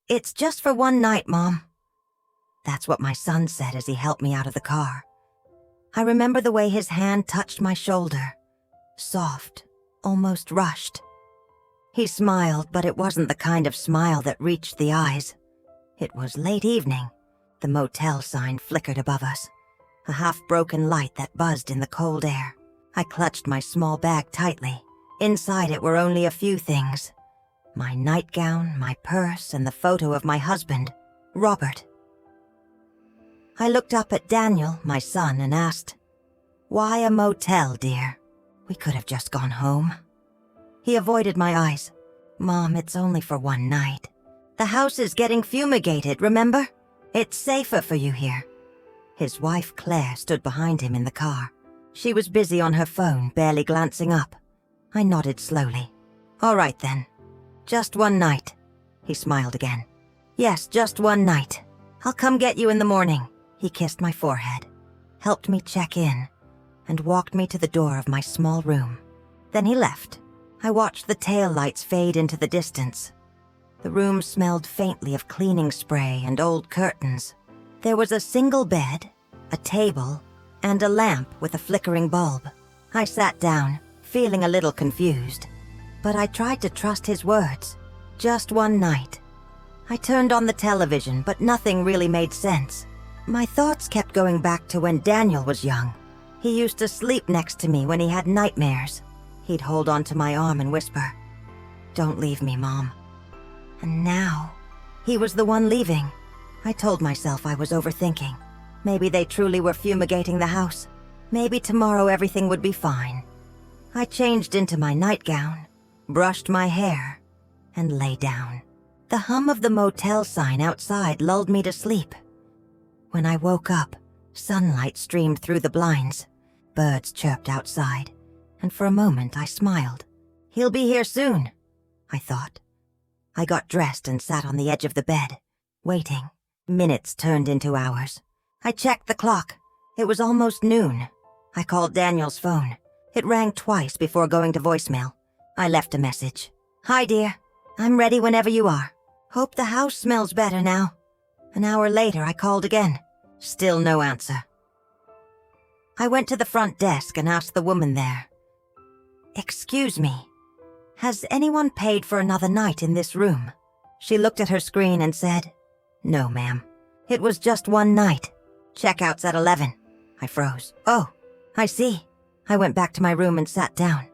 It's just for one night, Mom. That's what my son said as he helped me out of the car. I remember the way his hand touched my shoulder. Soft, almost rushed. He smiled, but it wasn't the kind of smile that reached the eyes. It was late evening. The motel sign flickered above us, a half-broken light that buzzed in the cold air. I clutched my small bag tightly. Inside it were only a few things. My nightgown, my purse, and the photo of my husband, Robert. I looked up at Daniel, my son, and asked, "Why a motel, dear? We could have just gone home." He avoided my eyes. "Mom, it's only for one night. The house is getting fumigated, remember? It's safer for you here." His wife, Claire, stood behind him in the car. She was busy on her phone, barely glancing up. I nodded slowly. "All right, then. Just one night." He smiled again. "Yes, just one night. I'll come get you in the morning." He kissed my forehead, helped me check in, and walked me to the door of my small room. Then he left. I watched the taillights fade into the distance. The room smelled faintly of cleaning spray and old curtains. There was a single bed, a table, and a lamp with a flickering bulb. I sat down, feeling a little confused, but I tried to trust his words. Just one night. I turned on the television, but nothing really made sense. My thoughts kept going back to when Daniel was young. He used to sleep next to me when he had nightmares. He'd hold onto my arm and whisper, "Don't leave me, Mom." And now, he was the one leaving. I told myself I was overthinking. Maybe they truly were fumigating the house. Maybe tomorrow everything would be fine. I changed into my nightgown, brushed my hair, and lay down. The hum of the motel sign outside lulled me to sleep. When I woke up, sunlight streamed through the blinds. Birds chirped outside, and for a moment I smiled. "He'll be here soon," I thought. I got dressed and sat on the edge of the bed, waiting. Minutes turned into hours. I checked the clock. It was almost noon. I called Daniel's phone. It rang twice before going to voicemail. I left a message. "Hi, dear. I'm ready whenever you are. Hope the house smells better now." An hour later, I called again. Still no answer. I went to the front desk and asked the woman there, "Excuse me, has anyone paid for another night in this room?" She looked at her screen and said, "No, ma'am. It was just one night. Checkout's at 11. I froze. "Oh, I see." I went back to my room and sat down.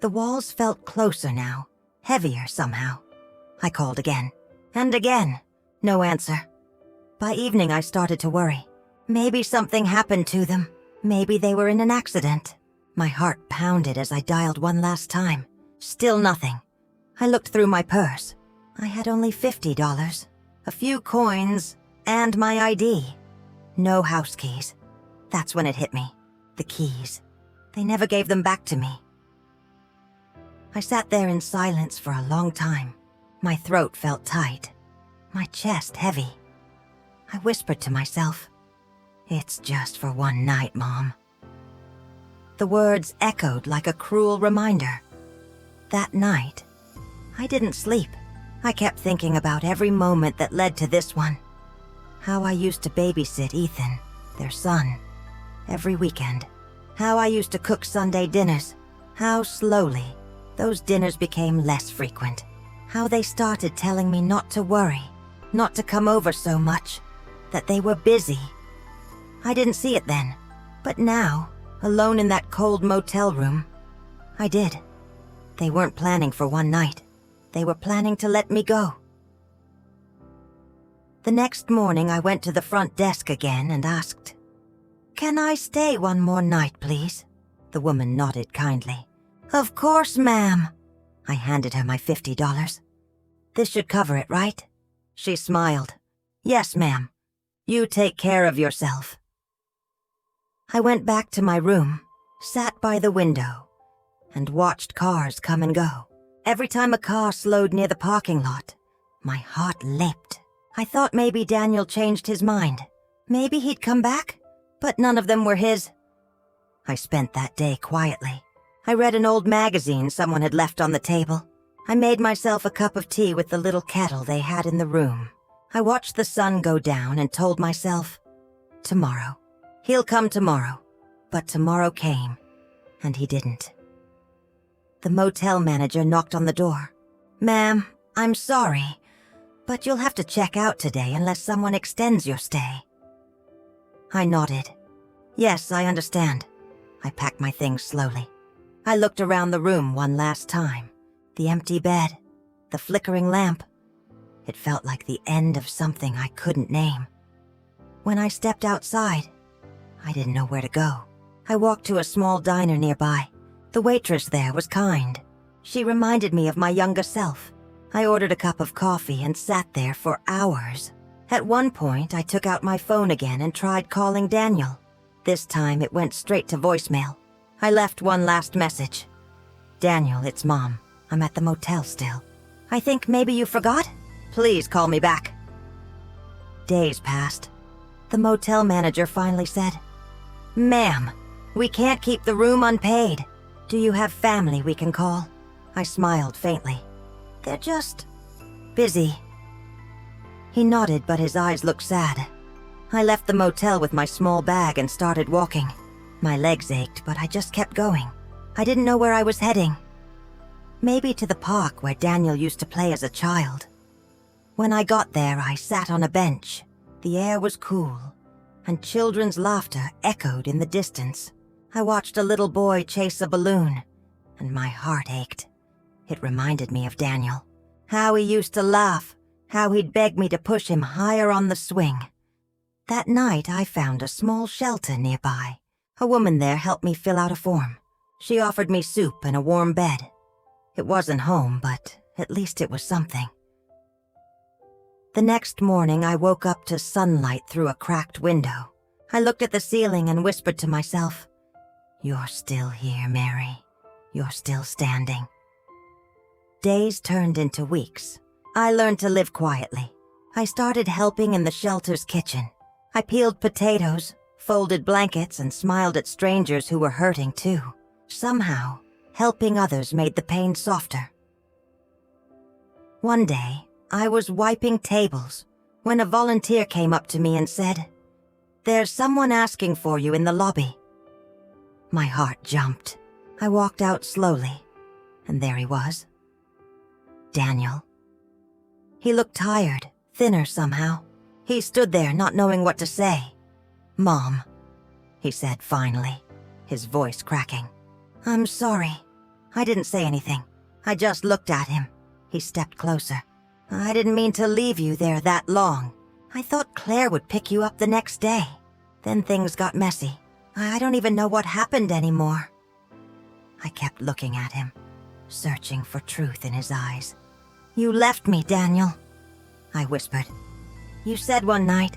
The walls felt closer now, heavier somehow. I called again. And again. No answer. By evening, I started to worry. Maybe something happened to them. Maybe they were in an accident. My heart pounded as I dialed one last time. Still nothing. I looked through my purse. I had only $50, a few coins, and my ID. No house keys. That's when it hit me. The keys. They never gave them back to me. I sat there in silence for a long time. My throat felt tight, my chest heavy. I whispered to myself, "It's just for one night, Mom." The words echoed like a cruel reminder. That night, I didn't sleep. I kept thinking about every moment that led to this one. How I used to babysit Ethan, their son, every weekend. How I used to cook Sunday dinners. How slowly those dinners became less frequent. How they started telling me not to worry, not to come over so much, that they were busy. I didn't see it then, but now, alone in that cold motel room, I did. They weren't planning for one night. They were planning to let me go. The next morning, I went to the front desk again and asked, "Can I stay one more night, please?" The woman nodded kindly. "Of course, ma'am." I handed her my $50. "This should cover it, right?" She smiled. "Yes, ma'am. You take care of yourself." I went back to my room, sat by the window, and watched cars come and go. Every time a car slowed near the parking lot, my heart leapt. I thought maybe Daniel changed his mind. Maybe he'd come back, but none of them were his. I spent that day quietly. I read an old magazine someone had left on the table. I made myself a cup of tea with the little kettle they had in the room. I watched the sun go down and told myself, tomorrow. He'll come tomorrow. But tomorrow came, and he didn't. The motel manager knocked on the door. "Ma'am, I'm sorry, but you'll have to check out today unless someone extends your stay." I nodded. "Yes, I understand." I packed my things slowly. I looked around the room one last time. The empty bed, the flickering lamp. It felt like the end of something I couldn't name. When I stepped outside, I didn't know where to go. I walked to a small diner nearby. The waitress there was kind. She reminded me of my younger self. I ordered a cup of coffee and sat there for hours. At one point, I took out my phone again and tried calling Daniel. This time, it went straight to voicemail. I left one last message. "Daniel, it's Mom. I'm at the motel still. I think maybe you forgot? Please call me back." Days passed. The motel manager finally said, "Ma'am, we can't keep the room unpaid. Do you have family we can call?" I smiled faintly. "They're just busy." He nodded, but his eyes looked sad. I left the motel with my small bag and started walking. My legs ached, but I just kept going. I didn't know where I was heading. Maybe to the park where Daniel used to play as a child. When I got there, I sat on a bench. The air was cool, and children's laughter echoed in the distance. I watched a little boy chase a balloon, and my heart ached. It reminded me of Daniel. How he used to laugh, how he'd beg me to push him higher on the swing. That night, I found a small shelter nearby. A woman there helped me fill out a form. She offered me soup and a warm bed. It wasn't home, but at least it was something. The next morning, I woke up to sunlight through a cracked window. I looked at the ceiling and whispered to myself, "You're still here, Mary. You're still standing." Days turned into weeks. I learned to live quietly. I started helping in the shelter's kitchen. I peeled potatoes, folded blankets, and smiled at strangers who were hurting too. Somehow, helping others made the pain softer. One day, I was wiping tables when a volunteer came up to me and said, "There's someone asking for you in the lobby." My heart jumped. I walked out slowly, and there he was. Daniel. He looked tired, thinner somehow. He stood there not knowing what to say. "Mom," he said finally, his voice cracking. "I'm sorry. I didn't say anything. I just looked at him." He stepped closer. "I didn't mean to leave you there that long. I thought Claire would pick you up the next day. Then things got messy. I don't even know what happened anymore." I kept looking at him, searching for truth in his eyes. "You left me, Daniel," I whispered. "You said one night,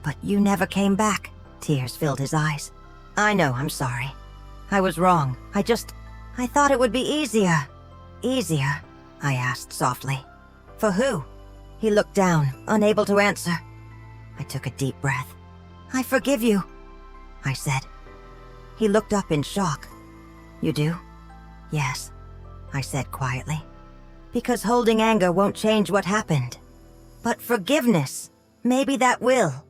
but you never came back." Tears filled his eyes. "I know, I'm sorry. I was wrong. I thought it would be easier." "Easier?" I asked softly. "For who?" He looked down, unable to answer. I took a deep breath. "I forgive you," I said. He looked up in shock. "You do?" "Yes," I said quietly. "Because holding anger won't change what happened. But forgiveness, maybe that will."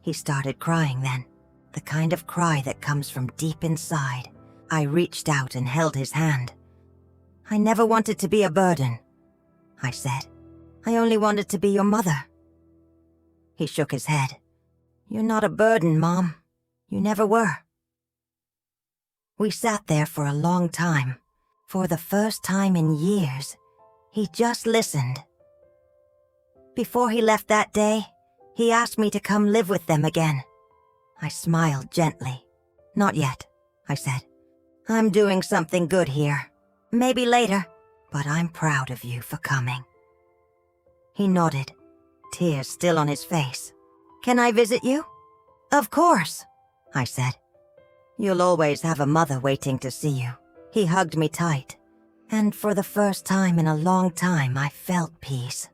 He started crying then, the kind of cry that comes from deep inside. I reached out and held his hand. "I never wanted to be a burden," I said. "I only wanted to be your mother." He shook his head. "You're not a burden, Mom. You never were." We sat there for a long time. For the first time in years, he just listened. Before he left that day, he asked me to come live with them again. I smiled gently. "Not yet," I said. "I'm doing something good here. Maybe later, but I'm proud of you for coming." He nodded, tears still on his face. "Can I visit you?" "Of course," I said. "You'll always have a mother waiting to see you." He hugged me tight, and for the first time in a long time, I felt peace.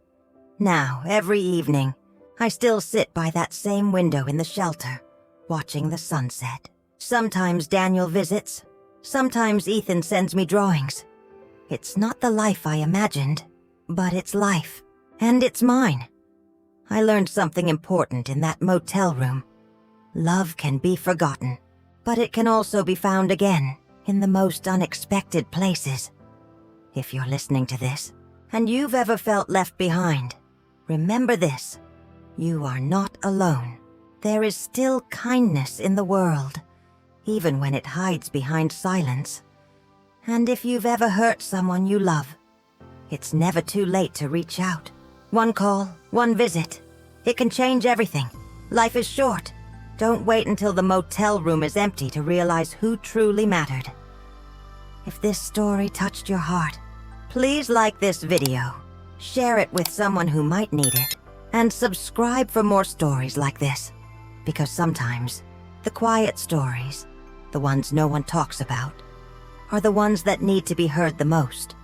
Now, every evening, I still sit by that same window in the shelter, watching the sunset. Sometimes Daniel visits. Sometimes Ethan sends me drawings. It's not the life I imagined, but it's life, and it's mine. I learned something important in that motel room. Love can be forgotten, but it can also be found again in the most unexpected places. If you're listening to this, and you've ever felt left behind, remember this: you are not alone. There is still kindness in the world, even when it hides behind silence. And if you've ever hurt someone you love, it's never too late to reach out. One call, one visit. It can change everything. Life is short. Don't wait until the motel room is empty to realize who truly mattered. If this story touched your heart, please like this video, share it with someone who might need it, and subscribe for more stories like this. Because sometimes, the quiet stories, the ones no one talks about, are the ones that need to be heard the most.